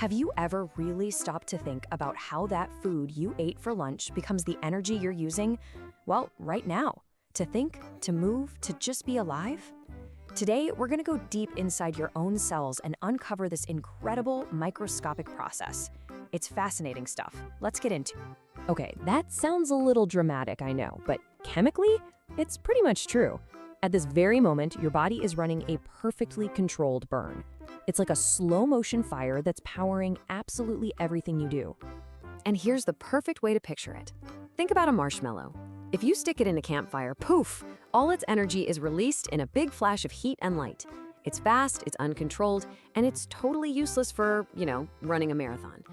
Have you ever really stopped to think about how that food you ate for lunch becomes the energy you're using, well, right now, to think, to move, to just be alive? Today, we're going to go deep inside your own cells and uncover this incredible microscopic process. It's fascinating stuff. Let's get into it. Okay, that sounds a little dramatic, I know, but chemically, it's pretty much true. At this very moment, your body is running a perfectly controlled burn. It's like a slow-motion fire that's powering absolutely everything you do. And here's the perfect way to picture it. Think about a marshmallow. If you stick it in a campfire, poof, all its energy is released in a big flash of heat and light. It's fast, it's uncontrolled, and it's totally useless for, running a marathon.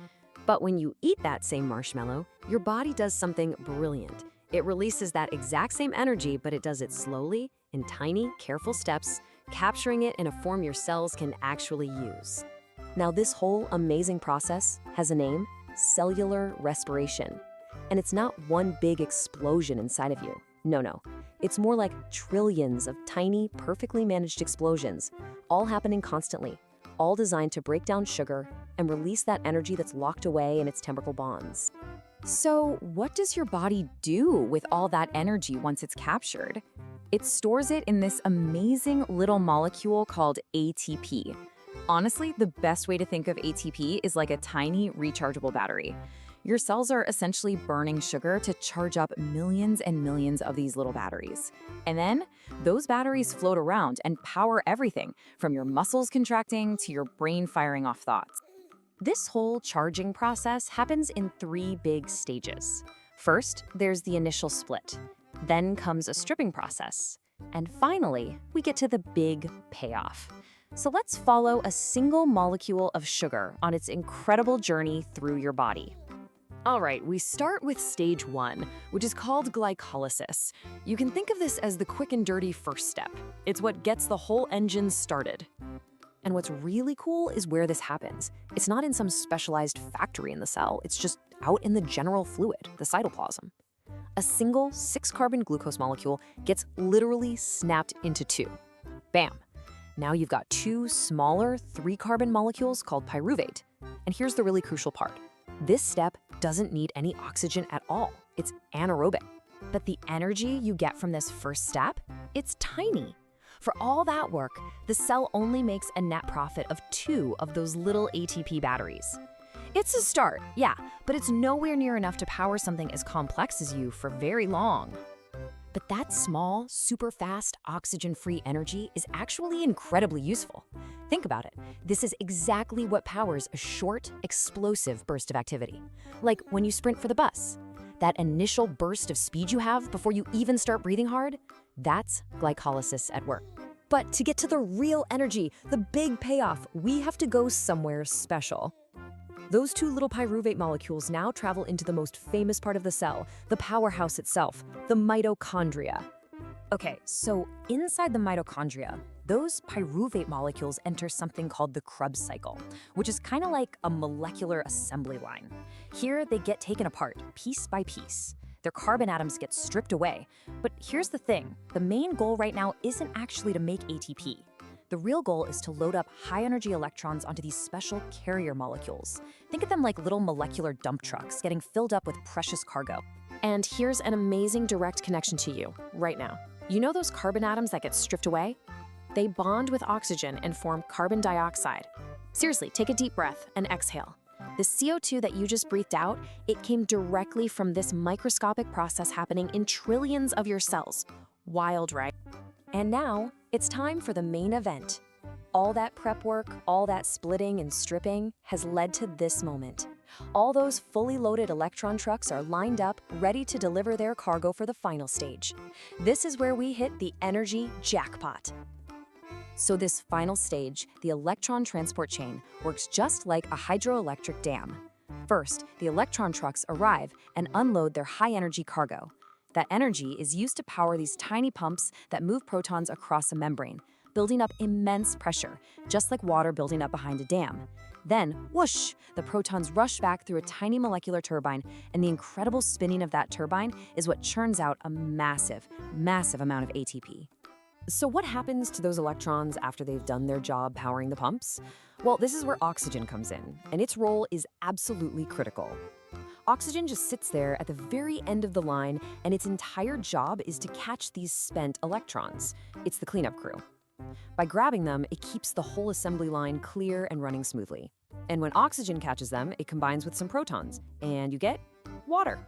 But when you eat that same marshmallow, your body does something brilliant. It releases that exact same energy, but it does it slowly, in tiny, careful steps, capturing it in a form your cells can actually use. Now, this whole amazing process has a name: cellular respiration. And it's not one big explosion inside of you. No. It's more like trillions of tiny, perfectly managed explosions, all happening constantly, all designed to break down sugar and release that energy that's locked away in its chemical bonds. So, what does your body do with all that energy once it's captured? It stores it in this amazing little molecule called ATP. Honestly, the best way to think of ATP is like a tiny rechargeable battery. Your cells are essentially burning sugar to charge up millions and millions of these little batteries. And then, those batteries float around and power everything, from your muscles contracting to your brain firing off thoughts. This whole charging process happens in 3 big stages. First, there's the initial split. Then comes a stripping process. And finally, we get to the big payoff. So let's follow a single molecule of sugar on its incredible journey through your body. All right, we start with stage 1, which is called glycolysis. You can think of this as the quick and dirty first step. It's what gets the whole engine started. And what's really cool is where this happens. It's not in some specialized factory in the cell, it's just out in the general fluid, the cytoplasm. A single 6-carbon glucose molecule gets literally snapped into 2. Bam! Now you've got 2 smaller 3-carbon molecules called pyruvate. And here's the really crucial part. This step doesn't need any oxygen at all. It's anaerobic. But the energy you get from this first step, it's tiny. For all that work, the cell only makes a net profit of 2 of those little ATP batteries. It's a start, yeah, but it's nowhere near enough to power something as complex as you for very long. But that small, super fast, oxygen-free energy is actually incredibly useful. Think about it. This is exactly what powers a short, explosive burst of activity. Like when you sprint for the bus. That initial burst of speed you have before you even start breathing hard, that's glycolysis at work. But to get to the real energy, the big payoff, we have to go somewhere special. Those 2 little pyruvate molecules now travel into the most famous part of the cell, the powerhouse itself, the mitochondria. Okay, so inside the mitochondria, those pyruvate molecules enter something called the Krebs cycle, which is kind of like a molecular assembly line. Here, they get taken apart, piece by piece. Their carbon atoms get stripped away. But here's the thing, the main goal right now isn't actually to make ATP. The real goal is to load up high-energy electrons onto these special carrier molecules. Think of them like little molecular dump trucks getting filled up with precious cargo. And here's an amazing direct connection to you, right now. You know those carbon atoms that get stripped away? They bond with oxygen and form carbon dioxide. Seriously, take a deep breath and exhale. The CO2 that you just breathed out, it came directly from this microscopic process happening in trillions of your cells. Wild, right? And now, it's time for the main event. All that prep work, all that splitting and stripping has led to this moment. All those fully loaded electron trucks are lined up, ready to deliver their cargo for the final stage. This is where we hit the energy jackpot. So this final stage, the electron transport chain, works just like a hydroelectric dam. First, the electron trucks arrive and unload their high-energy cargo. That energy is used to power these tiny pumps that move protons across a membrane, building up immense pressure, just like water building up behind a dam. Then, whoosh, the protons rush back through a tiny molecular turbine, and the incredible spinning of that turbine is what churns out a massive, massive amount of ATP. So what happens to those electrons after they've done their job powering the pumps? Well, this is where oxygen comes in, and its role is absolutely critical. Oxygen just sits there at the very end of the line, and its entire job is to catch these spent electrons. It's the cleanup crew. By grabbing them, it keeps the whole assembly line clear and running smoothly. And when oxygen catches them, it combines with some protons, and you get water.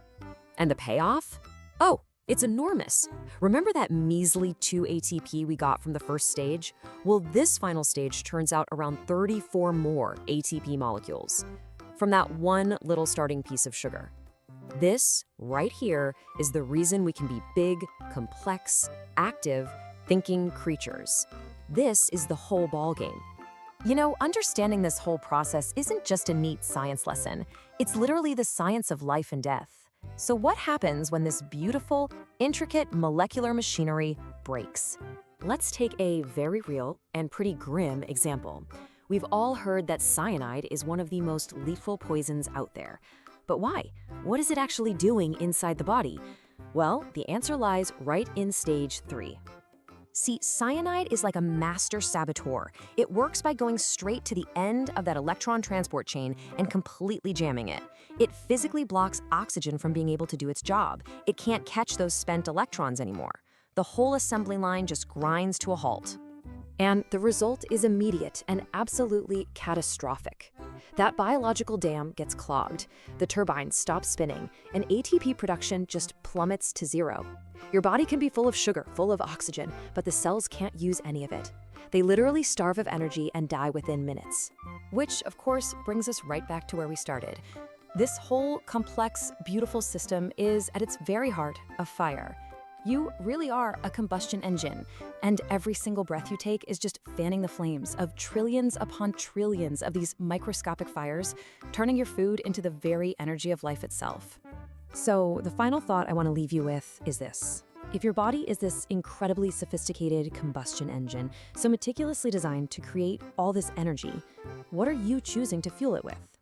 And the payoff? Oh, it's enormous. Remember that measly 2 ATP we got from the first stage? Well, this final stage turns out around 34 more ATP molecules from that one little starting piece of sugar. This, right here, is the reason we can be big, complex, active, thinking creatures. This is the whole ballgame. You know, understanding this whole process isn't just a neat science lesson. It's literally the science of life and death. So what happens when this beautiful, intricate molecular machinery breaks? Let's take a very real and pretty grim example. We've all heard that cyanide is one of the most lethal poisons out there. But why? What is it actually doing inside the body? Well, the answer lies right in stage 3. See, cyanide is like a master saboteur. It works by going straight to the end of that electron transport chain and completely jamming it. It physically blocks oxygen from being able to do its job. It can't catch those spent electrons anymore. The whole assembly line just grinds to a halt. And the result is immediate and absolutely catastrophic. That biological dam gets clogged, the turbines stop spinning, and ATP production just plummets to zero. Your body can be full of sugar, full of oxygen, but the cells can't use any of it. They literally starve of energy and die within minutes. Which, of course, brings us right back to where we started. This whole complex, beautiful system is, at its very heart, a fire. You really are a combustion engine, and every single breath you take is just fanning the flames of trillions upon trillions of these microscopic fires, turning your food into the very energy of life itself. So the final thought I want to leave you with is this. If your body is this incredibly sophisticated combustion engine, so meticulously designed to create all this energy, what are you choosing to fuel it with?